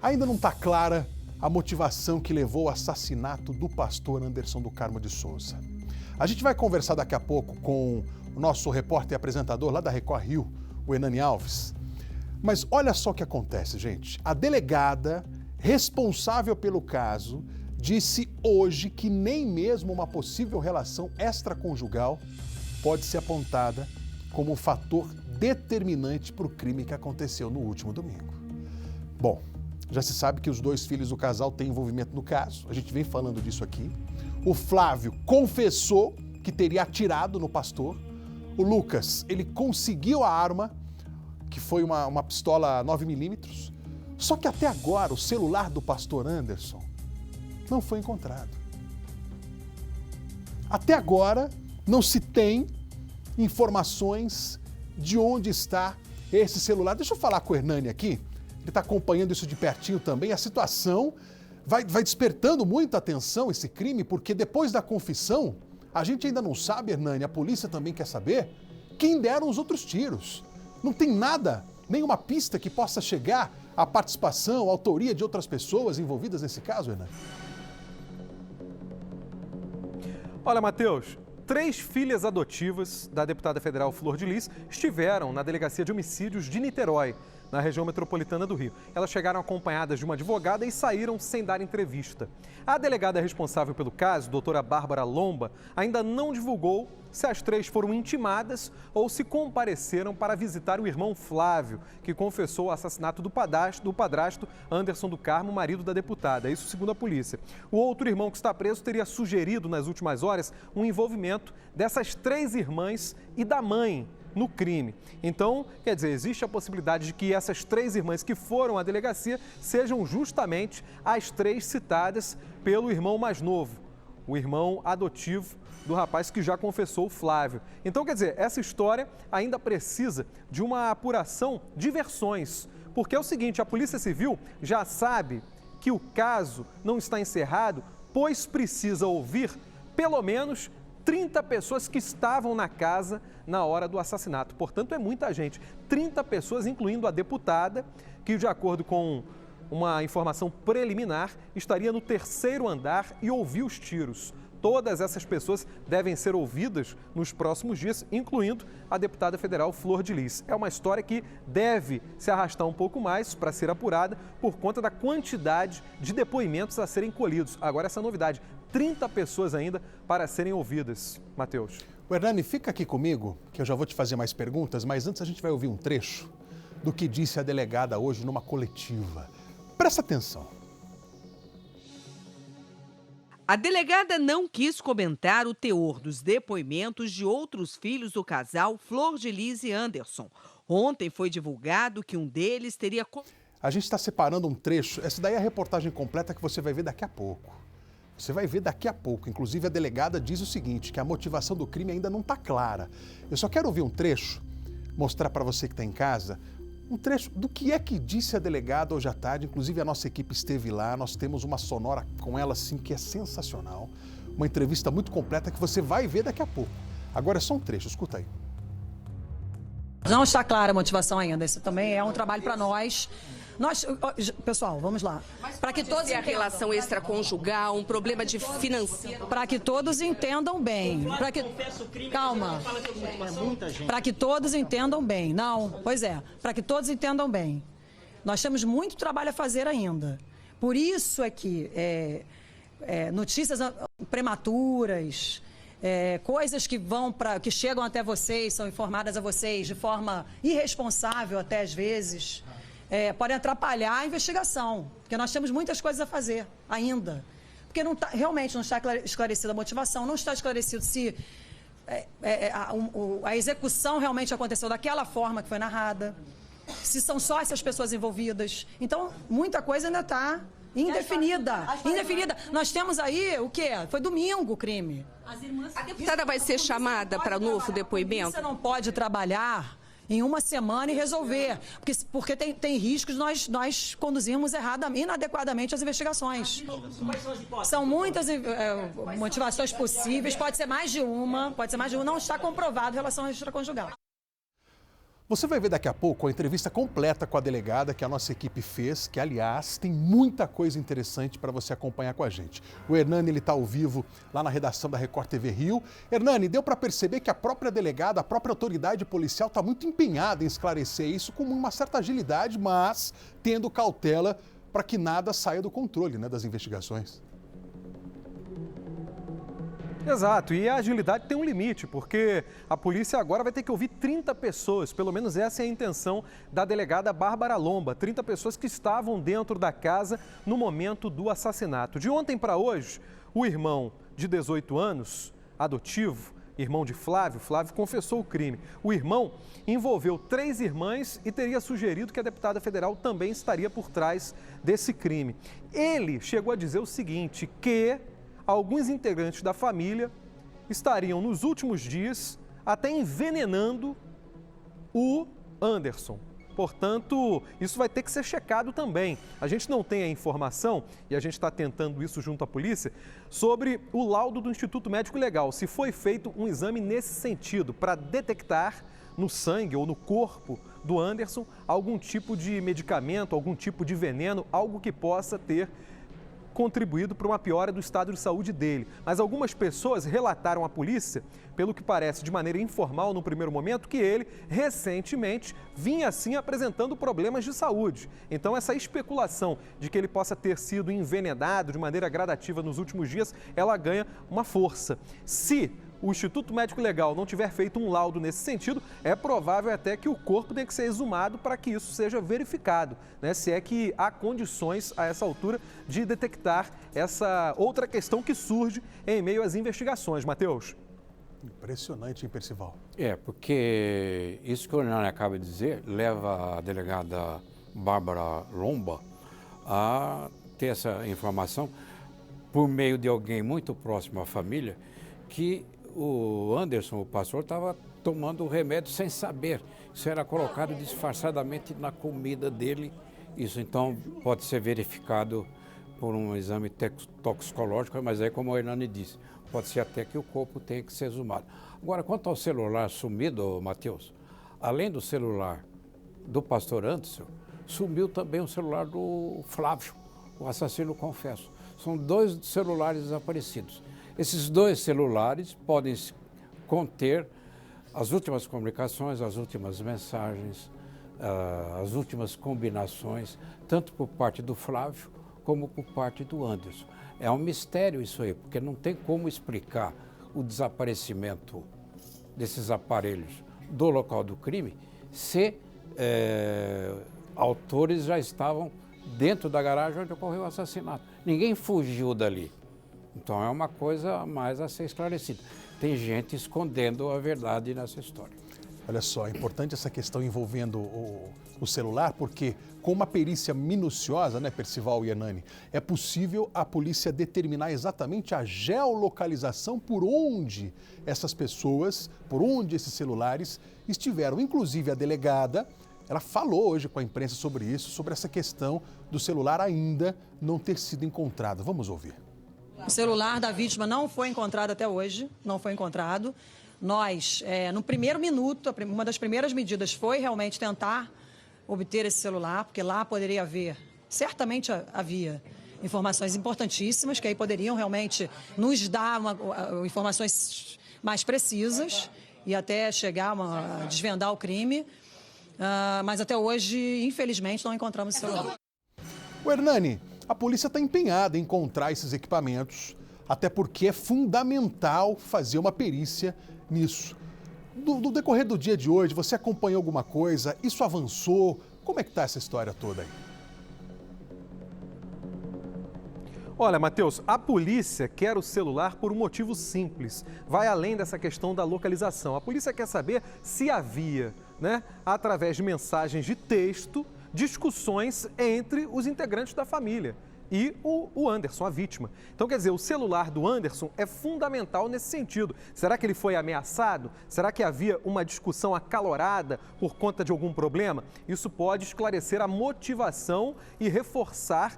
Ainda não está clara a motivação que levou ao assassinato do pastor Anderson do Carmo de Souza. A gente vai conversar daqui a pouco com o nosso repórter e apresentador lá da Record Rio, o Hernani Alves. Mas olha só o que acontece, gente. A delegada responsável pelo caso disse hoje que nem mesmo uma possível relação extraconjugal pode ser apontada como um fator determinante para o crime que aconteceu no último domingo. Bom, já se sabe que os dois filhos do casal têm envolvimento no caso, a gente vem falando disso aqui. O Flávio confessou que teria atirado no pastor. O Lucas, ele conseguiu a arma, que foi uma pistola 9mm. Só que até agora o celular do pastor Anderson não foi encontrado. Até agora não se tem informações de onde está esse celular. Deixa eu falar com o Hernani aqui, ele está acompanhando isso de pertinho também. A situação vai despertando muita atenção, esse crime, porque depois da confissão, a gente ainda não sabe, Hernani, a polícia também quer saber quem deram os outros tiros. Não tem nada, nenhuma pista que possa chegar à participação, à autoria de outras pessoas envolvidas nesse caso, Hernani? Olha, Matheus, 3 filhas adotivas da deputada federal Flor de Lis estiveram na Delegacia de Homicídios de Niterói, na região metropolitana do Rio. Elas chegaram acompanhadas de uma advogada e saíram sem dar entrevista. A delegada responsável pelo caso, doutora Bárbara Lomba, ainda não divulgou se as 3 foram intimadas ou se compareceram para visitar o irmão Flávio, que confessou o assassinato do padrasto Anderson do Carmo, marido da deputada. Isso segundo a polícia. O outro irmão que está preso teria sugerido nas últimas horas um envolvimento dessas 3 irmãs e da mãe no crime. Então, quer dizer, existe a possibilidade de que essas 3 irmãs que foram à delegacia sejam justamente as 3 citadas pelo irmão mais novo, o irmão adotivo do rapaz que já confessou, o Flávio. Então, quer dizer, essa história ainda precisa de uma apuração de versões, porque é o seguinte, a Polícia Civil já sabe que o caso não está encerrado, pois precisa ouvir pelo menos 30 pessoas que estavam na casa na hora do assassinato. Portanto, é muita gente. 30 pessoas, incluindo a deputada, que, de acordo com uma informação preliminar, estaria no 3º andar e ouviu os tiros. Todas essas pessoas devem ser ouvidas nos próximos dias, incluindo a deputada federal Flor de Lis. É uma história que deve se arrastar um pouco mais para ser apurada por conta da quantidade de depoimentos a serem colhidos. Agora, essa novidade, 30 pessoas ainda para serem ouvidas. Matheus. O Hernani, fica aqui comigo, que eu já vou te fazer mais perguntas, mas antes a gente vai ouvir um trecho do que disse a delegada hoje numa coletiva. Presta atenção. A delegada não quis comentar o teor dos depoimentos de outros filhos do casal Flor de Lis e Anderson. Ontem foi divulgado que um deles teria... A gente está separando um trecho, essa daí é a reportagem completa que você vai ver daqui a pouco. Você vai ver daqui a pouco. Inclusive, a delegada diz o seguinte, que a motivação do crime ainda não está clara. Eu só quero ouvir um trecho, mostrar para você que está em casa, um trecho do que é que disse a delegada hoje à tarde. Inclusive, a nossa equipe esteve lá, nós temos uma sonora com ela, assim, que é sensacional. Uma entrevista muito completa que você vai ver daqui a pouco. Agora é só um trecho, escuta aí. Não está clara a motivação ainda, isso também é um trabalho para nós. Pessoal, vamos lá. Para que todos a relação extraconjugal, um problema de financeiro. Para que todos entendam bem. Calma. Para que todos entendam bem. Não, pois é. Para que todos entendam bem. Nós temos muito trabalho a fazer ainda. Por isso é que notícias prematuras, coisas que chegam até vocês, são informadas a vocês de forma irresponsável até às vezes. Podem atrapalhar a investigação, porque nós temos muitas coisas a fazer ainda. Porque realmente não está esclarecida a motivação, não está esclarecido se a execução realmente aconteceu daquela forma que foi narrada, se são só essas pessoas envolvidas. Então, muita coisa ainda está indefinida. Nós temos aí o quê? Foi domingo o crime. A deputada vai ser chamada para novo depoimento? Você não pode trabalhar em uma semana e resolver, porque tem riscos de nós conduzirmos inadequadamente as investigações. São muitas motivações possíveis, pode ser mais de uma, não está comprovado em relação à extraconjugal. Você vai ver daqui a pouco a entrevista completa com a delegada que a nossa equipe fez, que, aliás, tem muita coisa interessante para você acompanhar com a gente. O Hernani está ao vivo lá na redação da Record TV Rio. Hernani, deu para perceber que a própria delegada, a própria autoridade policial está muito empenhada em esclarecer isso com uma certa agilidade, mas tendo cautela para que nada saia do controle, né, das investigações. Exato, e a agilidade tem um limite, porque a polícia agora vai ter que ouvir 30 pessoas, pelo menos essa é a intenção da delegada Bárbara Lomba, 30 pessoas que estavam dentro da casa no momento do assassinato. De ontem para hoje, o irmão de 18 anos, adotivo, irmão de Flávio confessou o crime. O irmão envolveu 3 irmãs e teria sugerido que a deputada federal também estaria por trás desse crime. Ele chegou a dizer o seguinte, que alguns integrantes da família estariam nos últimos dias até envenenando o Anderson. Portanto, isso vai ter que ser checado também. A gente não tem a informação, e a gente está tentando isso junto à polícia, sobre o laudo do Instituto Médico Legal, se foi feito um exame nesse sentido, para detectar no sangue ou no corpo do Anderson algum tipo de medicamento, algum tipo de veneno, algo que possa ter contribuído para uma piora do estado de saúde dele. Mas algumas pessoas relataram à polícia, pelo que parece de maneira informal no primeiro momento, que ele recentemente vinha assim apresentando problemas de saúde. Então essa especulação de que ele possa ter sido envenenado de maneira gradativa nos últimos dias, ela ganha uma força. Se o Instituto Médico Legal não tiver feito um laudo nesse sentido, é provável até que o corpo tenha que ser exumado para que isso seja verificado, né? Se é que há condições a essa altura de detectar essa outra questão que surge em meio às investigações. Matheus. Impressionante, hein, Percival? Porque isso que o Hernani acaba de dizer leva a delegada Bárbara Lomba a ter essa informação por meio de alguém muito próximo à família, que o Anderson, o pastor, estava tomando o remédio sem saber. Isso era colocado disfarçadamente na comida dele. Isso, então, pode ser verificado por um exame toxicológico, mas aí, como o Hernani disse, pode ser até que o corpo tenha que ser exumado. Agora, quanto ao celular sumido, Matheus, além do celular do pastor Anderson, sumiu também o celular do Flávio, o assassino confesso. São 2 celulares desaparecidos. Esses 2 celulares podem conter as últimas comunicações, as últimas mensagens, as últimas combinações, tanto por parte do Flávio como por parte do Anderson. É um mistério isso aí, porque não tem como explicar o desaparecimento desses aparelhos do local do crime se autores já estavam dentro da garagem onde ocorreu o assassinato. Ninguém fugiu dali. Então é uma coisa mais a ser esclarecida. Tem gente escondendo a verdade nessa história. Olha só, é importante essa questão envolvendo o celular, porque com uma perícia minuciosa, né, Percival e Hernani, é possível a polícia determinar exatamente a geolocalização por onde essas pessoas, por onde esses celulares estiveram. Inclusive a delegada, ela falou hoje com a imprensa sobre isso, sobre essa questão do celular ainda não ter sido encontrado. Vamos ouvir. O celular da vítima não foi encontrado até hoje, não foi encontrado. Nós, no primeiro minuto, uma das primeiras medidas foi realmente tentar obter esse celular, porque lá poderia haver, certamente havia informações importantíssimas, que aí poderiam realmente nos dar informações mais precisas e até chegar a desvendar o crime. Mas até hoje, infelizmente, não encontramos o celular. O Hernani, a polícia está empenhada em encontrar esses equipamentos, até porque é fundamental fazer uma perícia nisso. No decorrer do dia de hoje, você acompanhou alguma coisa? Isso avançou? Como é que está essa história toda aí? Olha, Matheus, a polícia quer o celular por um motivo simples. Vai além dessa questão da localização. A polícia quer saber se havia, através de mensagens de texto, discussões entre os integrantes da família e o Anderson, a vítima. Então, quer dizer, o celular do Anderson é fundamental nesse sentido. Será que ele foi ameaçado? Será que havia uma discussão acalorada por conta de algum problema? Isso pode esclarecer a motivação e reforçar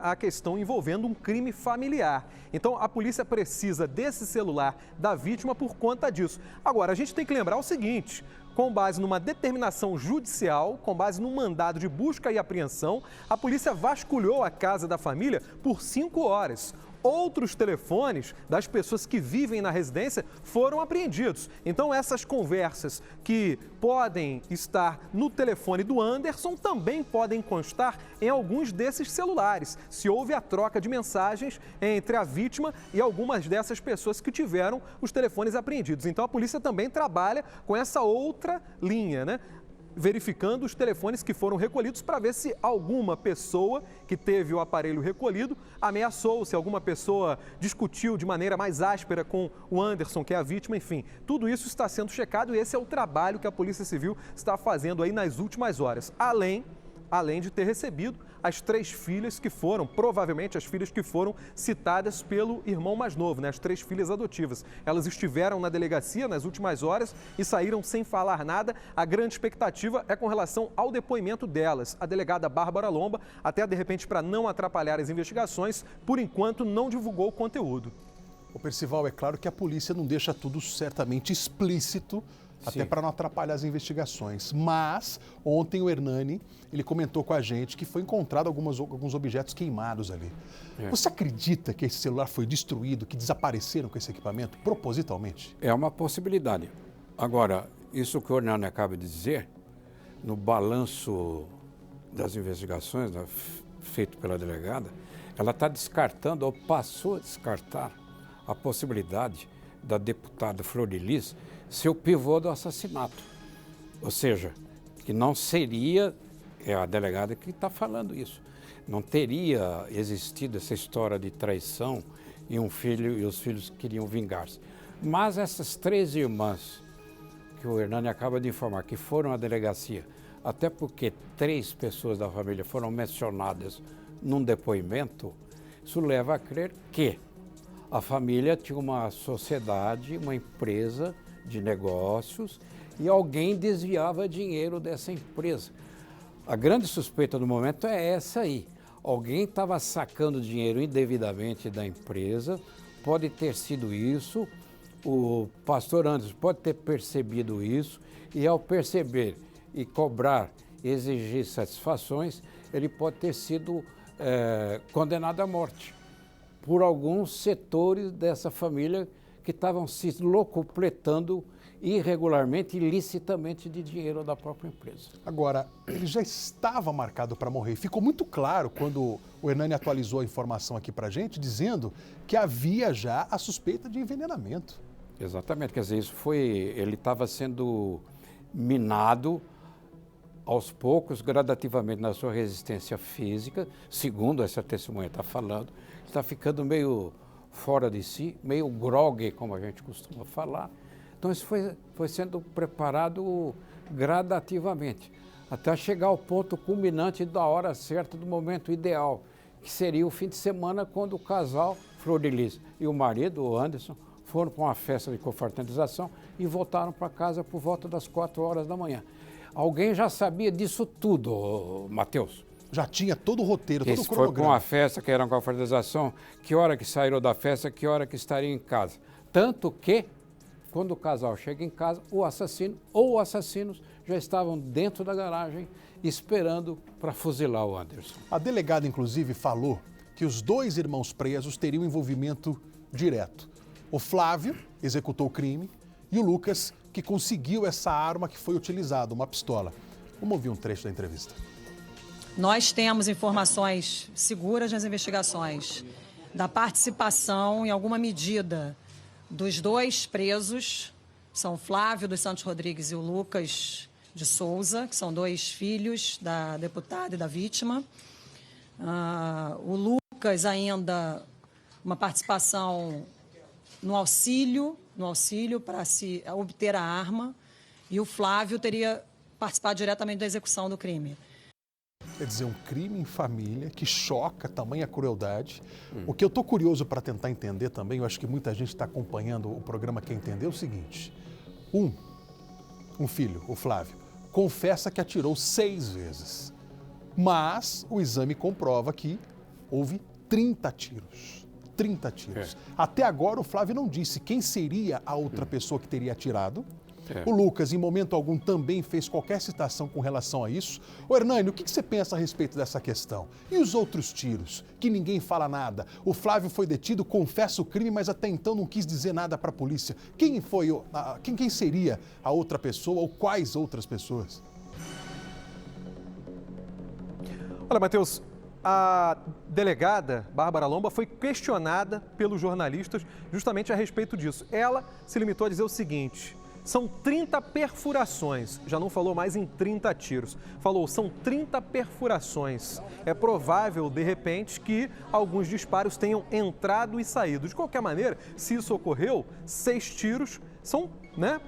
a questão envolvendo um crime familiar. Então, a polícia precisa desse celular da vítima por conta disso. Agora, a gente tem que lembrar o seguinte: com base numa determinação judicial, com base num mandado de busca e apreensão, a polícia vasculhou a casa da família por 5 horas. Outros telefones das pessoas que vivem na residência foram apreendidos. Então, essas conversas que podem estar no telefone do Anderson também podem constar em alguns desses celulares, se houve a troca de mensagens entre a vítima e algumas dessas pessoas que tiveram os telefones apreendidos. Então, a polícia também trabalha com essa outra linha, né? Verificando os telefones que foram recolhidos para ver se alguma pessoa que teve o aparelho recolhido ameaçou, se alguma pessoa discutiu de maneira mais áspera com o Anderson, que é a vítima, enfim. Tudo isso está sendo checado e esse é o trabalho que a Polícia Civil está fazendo aí nas últimas horas. Além de ter recebido as 3 filhas que foram, provavelmente as filhas que foram citadas pelo irmão mais novo, né? As 3 filhas adotivas. Elas estiveram na delegacia nas últimas horas e saíram sem falar nada. A grande expectativa é com relação ao depoimento delas. A delegada Bárbara Lomba, até de repente para não atrapalhar as investigações, por enquanto não divulgou o conteúdo. O Percival, é claro que a polícia não deixa tudo certamente explícito, até para não atrapalhar as investigações. Mas ontem o Hernani, ele comentou com a gente que foi encontrado alguns objetos queimados ali. Você acredita que esse celular foi destruído, que desapareceram com esse equipamento propositalmente? É uma possibilidade. Agora, isso que o Hernani acaba de dizer, no balanço das investigações feito pela delegada, ela está descartando, ou passou a descartar, a possibilidade da deputada Flor de Lis ser o pivô do assassinato. Ou seja, que não seria, é a delegada que está falando isso, não teria existido essa história de traição e um filho e os filhos queriam vingar-se. Mas essas 3 irmãs que o Hernani acaba de informar, que foram à delegacia, até porque 3 pessoas da família foram mencionadas num depoimento, isso leva a crer que a família tinha uma sociedade, uma empresa de negócios e alguém desviava dinheiro dessa empresa. A grande suspeita do momento é essa aí. Alguém estava sacando dinheiro indevidamente da empresa, pode ter sido isso, o pastor Anderson pode ter percebido isso e ao perceber e cobrar, exigir satisfações, ele pode ter sido condenado à morte por alguns setores dessa família que estavam se locupletando irregularmente, ilicitamente de dinheiro da própria empresa. Agora, ele já estava marcado para morrer. Ficou muito claro quando o Hernani atualizou a informação aqui para a gente, dizendo que havia já a suspeita de envenenamento. Exatamente, quer dizer, ele estava sendo minado aos poucos, gradativamente na sua resistência física, segundo essa testemunha está falando, está ficando meio fora de si, meio grogue, como a gente costuma falar. Então isso foi sendo preparado gradativamente, até chegar ao ponto culminante da hora certa, do momento ideal, que seria o fim de semana, quando o casal, Flor de Lis e o marido, o Anderson, foram para uma festa de confraternização e voltaram para casa por volta das 4 horas da manhã. Alguém já sabia disso tudo, Matheus? Já tinha todo o roteiro, todo o cronograma. Foi para uma festa, que era uma confraternização, que hora que saíram da festa, que hora que estariam em casa. Tanto que, quando o casal chega em casa, o assassino ou assassinos já estavam dentro da garagem esperando para fuzilar o Anderson. A delegada, inclusive, falou que os 2 irmãos presos teriam envolvimento direto. O Flávio executou o crime e o Lucas, que conseguiu essa arma que foi utilizada, uma pistola. Vamos ouvir um trecho da entrevista. Nós temos informações seguras nas investigações da participação, em alguma medida, dos 2 presos, são Flávio dos Santos Rodrigues e o Lucas de Souza, que são 2 filhos da deputada e da vítima. O Lucas ainda, uma participação no auxílio para se obter a arma, e o Flávio teria participado diretamente da execução do crime. Quer dizer, um crime em família que choca, tamanha crueldade. O que eu estou curioso para tentar entender também, eu acho que muita gente está acompanhando o programa quer entender, é o seguinte. Um filho, o Flávio, confessa que atirou 6 vezes. Mas o exame comprova que houve 30 tiros. 30 tiros. Até agora o Flávio não disse quem seria a outra pessoa que teria atirado. O Lucas, em momento algum, também fez qualquer citação com relação a isso. Ô Hernani, o que você pensa a respeito dessa questão? E os outros tiros? Que ninguém fala nada. O Flávio foi detido, confessa o crime, mas até então não quis dizer nada para a polícia. Quem seria a outra pessoa ou quais outras pessoas? Olha, Matheus, a delegada Bárbara Lomba foi questionada pelos jornalistas justamente a respeito disso. Ela se limitou a dizer o seguinte: são 30 perfurações, já não falou mais em 30 tiros. Falou, são 30 perfurações. É provável, de repente, que alguns disparos tenham entrado e saído. De qualquer maneira, se isso ocorreu, 6 tiros são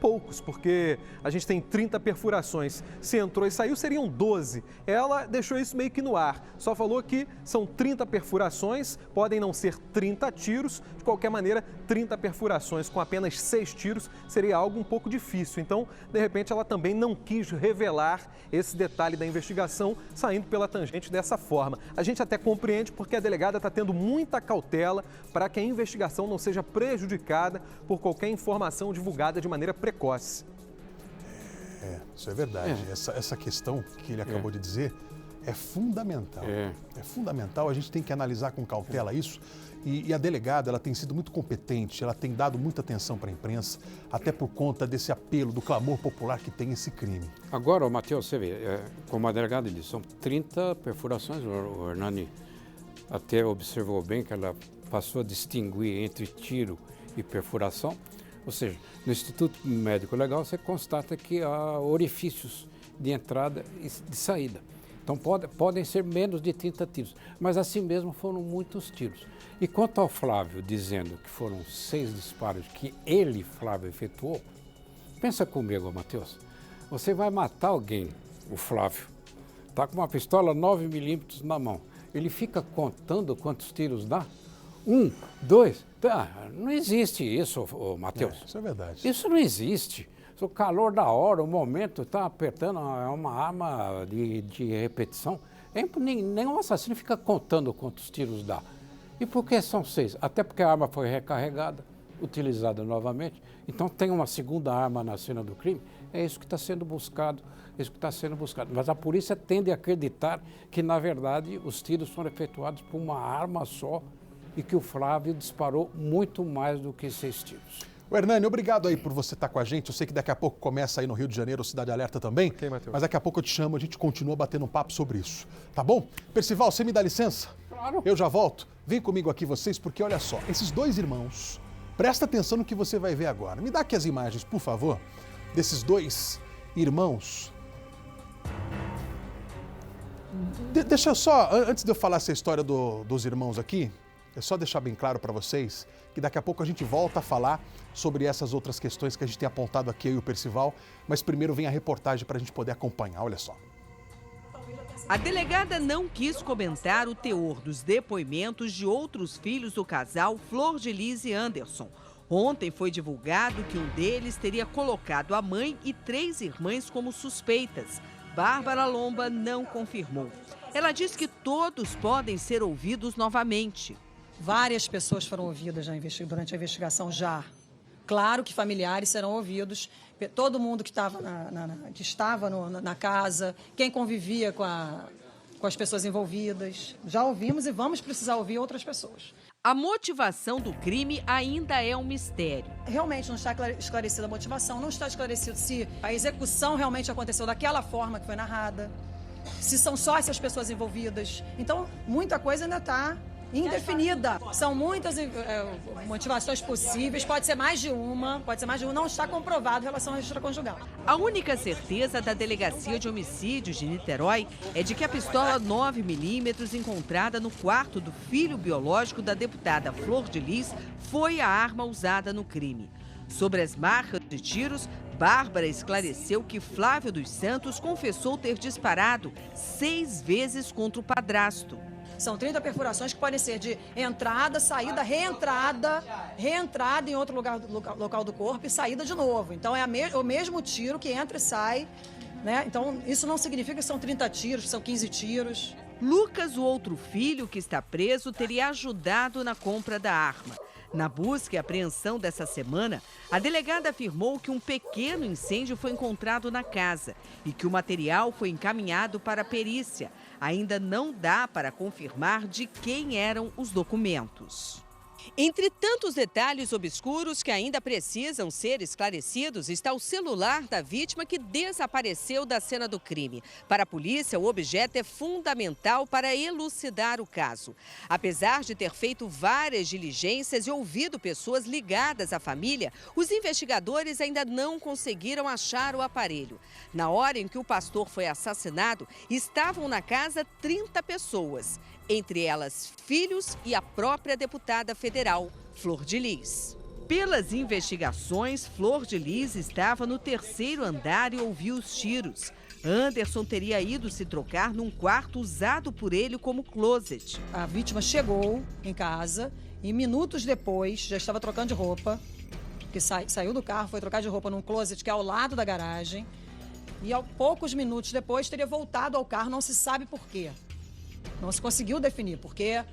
poucos, porque a gente tem 30 perfurações. Se entrou e saiu, seriam 12. Ela deixou isso meio que no ar. Só falou que são 30 perfurações, podem não ser 30 tiros. De qualquer maneira, 30 perfurações com apenas 6 tiros seria algo um pouco difícil. Então, de repente, ela também não quis revelar esse detalhe da investigação, saindo pela tangente dessa forma. A gente até compreende porque a delegada está tendo muita cautela para que a investigação não seja prejudicada por qualquer informação divulgada de maneira precoce. Isso é verdade. Essa questão que ele acabou de dizer é fundamental. É fundamental, a gente tem que analisar com cautela isso. E a delegada, ela tem sido muito competente, ela tem dado muita atenção para a imprensa, até por conta desse apelo, do clamor popular que tem esse crime. Agora, Matheus, você vê, como a delegada disse, são 30 perfurações. O Hernani até observou bem que ela passou a distinguir entre tiro e perfuração. Ou seja, no Instituto Médico Legal você constata que há orifícios de entrada e de saída. Então podem ser menos de 30 tiros, mas assim mesmo foram muitos tiros. E quanto ao Flávio dizendo que foram 6 disparos que ele, Flávio, efetuou, pensa comigo, Matheus, você vai matar alguém, o Flávio, está com uma pistola 9mm na mão, ele fica contando quantos tiros dá? 1, 2, não existe isso, Matheus. Isso é verdade. Isso não existe. O calor da hora, o momento, está apertando, é uma arma de repetição. Nenhum assassino fica contando quantos tiros dá. E por que são 6? Até porque a arma foi recarregada, utilizada novamente. Então tem uma segunda arma na cena do crime. É isso que está sendo buscado. Mas a polícia tende a acreditar que, na verdade, os tiros foram efetuados por uma arma só e que o Flávio disparou muito mais do que 6 tiros. O Hernani, obrigado aí por você estar com a gente. Eu sei que daqui a pouco começa aí no Rio de Janeiro o Cidade Alerta também. Ok, Matheus. Mas daqui a pouco eu te chamo, a gente continua batendo um papo sobre isso. Tá bom? Percival, você me dá licença? Claro. Eu já volto. Vem comigo aqui vocês, porque olha só, esses 2 irmãos, presta atenção no que você vai ver agora. Me dá aqui as imagens, por favor, desses 2 irmãos. Deixa eu só, antes de eu falar essa história dos irmãos aqui, é só deixar bem claro para vocês que daqui a pouco a gente volta a falar sobre essas outras questões que a gente tem apontado aqui, eu e o Percival, mas primeiro vem a reportagem para a gente poder acompanhar, olha só. A delegada não quis comentar o teor dos depoimentos de outros filhos do casal Flor de Lis e Anderson. Ontem foi divulgado que um deles teria colocado a mãe e 3 irmãs como suspeitas. Bárbara Lomba não confirmou. Ela diz que todos podem ser ouvidos novamente. Várias pessoas foram ouvidas durante a investigação já. Claro que familiares serão ouvidos, todo mundo que estava na casa, quem convivia com as pessoas envolvidas. Já ouvimos e vamos precisar ouvir outras pessoas. A motivação do crime ainda é um mistério. Realmente não está esclarecida a motivação, não está esclarecido se a execução realmente aconteceu daquela forma que foi narrada, se são só essas pessoas envolvidas. Então, muita coisa ainda está indefinida. São muitas motivações possíveis, pode ser mais de uma, não está comprovado em relação ao registro conjugal. A única certeza da Delegacia de Homicídios de Niterói é de que a pistola 9mm encontrada no quarto do filho biológico da deputada Flor de Lis foi a arma usada no crime. Sobre as marcas de tiros, Bárbara esclareceu que Flávio dos Santos confessou ter disparado 6 vezes contra o padrasto. São 30 perfurações que podem ser de entrada, saída, reentrada em outro local do corpo e saída de novo. Então é o mesmo tiro que entra e sai, né? Então isso não significa que são 30 tiros, que são 15 tiros. Lucas, o outro filho que está preso, teria ajudado na compra da arma. Na busca e apreensão dessa semana, a delegada afirmou que um pequeno incêndio foi encontrado na casa e que o material foi encaminhado para a perícia. Ainda não dá para confirmar de quem eram os documentos. Entre tantos detalhes obscuros que ainda precisam ser esclarecidos, está o celular da vítima que desapareceu da cena do crime. Para a polícia, o objeto é fundamental para elucidar o caso. Apesar de ter feito várias diligências e ouvido pessoas ligadas à família, os investigadores ainda não conseguiram achar o aparelho. Na hora em que o pastor foi assassinado, estavam na casa 30 pessoas. Entre elas, filhos e a própria deputada federal, Flor de Lis. Pelas investigações, Flor de Lis estava no 3º andar e ouviu os tiros. Anderson teria ido se trocar num quarto usado por ele como closet. A vítima chegou em casa e minutos depois já estava trocando de roupa, que saiu do carro, foi trocar de roupa num closet que é ao lado da garagem. E poucos minutos depois teria voltado ao carro, não se sabe por quê. Não se conseguiu definir, porque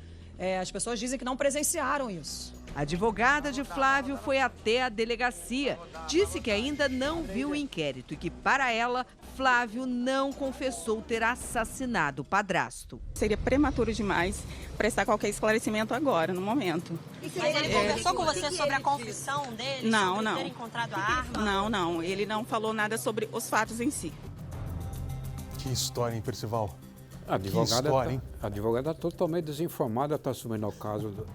as pessoas dizem que não presenciaram isso. A advogada de Flávio foi até a delegacia. Disse que ainda não viu o inquérito e que, para ela, Flávio não confessou ter assassinado o padrasto. Seria prematuro demais prestar qualquer esclarecimento agora, no momento. Mas ele conversou com você sobre a confissão dele? Não, sobre não. ter encontrado a arma? Não. Ele não falou nada sobre os fatos em si. Que história, hein, Percival? A advogada totalmente desinformada, está assumindo o caso.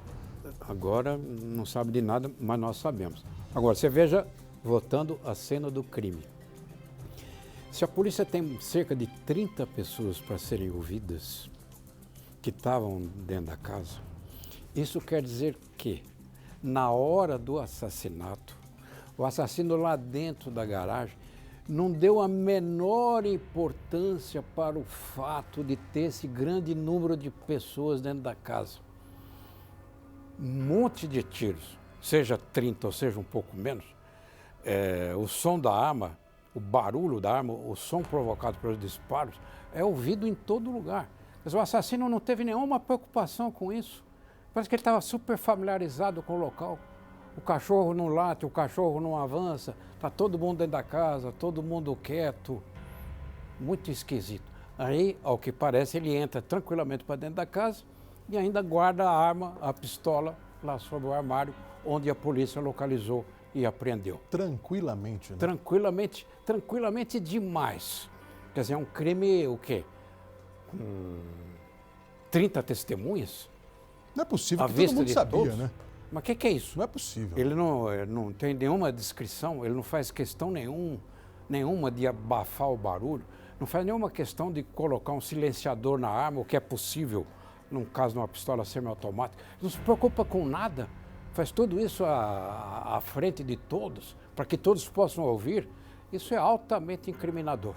Agora não sabe de nada, mas nós sabemos. Agora, você veja, voltando à cena do crime. Se a polícia tem cerca de 30 pessoas para serem ouvidas, que estavam dentro da casa, isso quer dizer que, na hora do assassinato, o assassino lá dentro da garagem não deu a menor importância para o fato de ter esse grande número de pessoas dentro da casa. Um monte de tiros, seja 30 ou seja um pouco menos, o som da arma, o barulho da arma, o som provocado pelos disparos, é ouvido em todo lugar. Mas o assassino não teve nenhuma preocupação com isso. Parece que ele estava super familiarizado com o local. O cachorro não late, o cachorro não avança, está todo mundo dentro da casa, todo mundo quieto. Muito esquisito. Aí, ao que parece, ele entra tranquilamente para dentro da casa e ainda guarda a arma, a pistola, lá sobre o armário, onde a polícia localizou e apreendeu. Tranquilamente, né? Tranquilamente demais. Quer dizer, é um crime, o quê? Com 30 testemunhas? Não é possível, que todo mundo sabia, todos? Né? Mas o que é isso? Não é possível. Ele não tem nenhuma descrição, ele não faz questão nenhuma de abafar o barulho, não faz nenhuma questão de colocar um silenciador na arma, o que é possível, num caso de uma pistola semiautomática. Não se preocupa com nada, faz tudo isso à frente de todos, para que todos possam ouvir. Isso é altamente incriminador.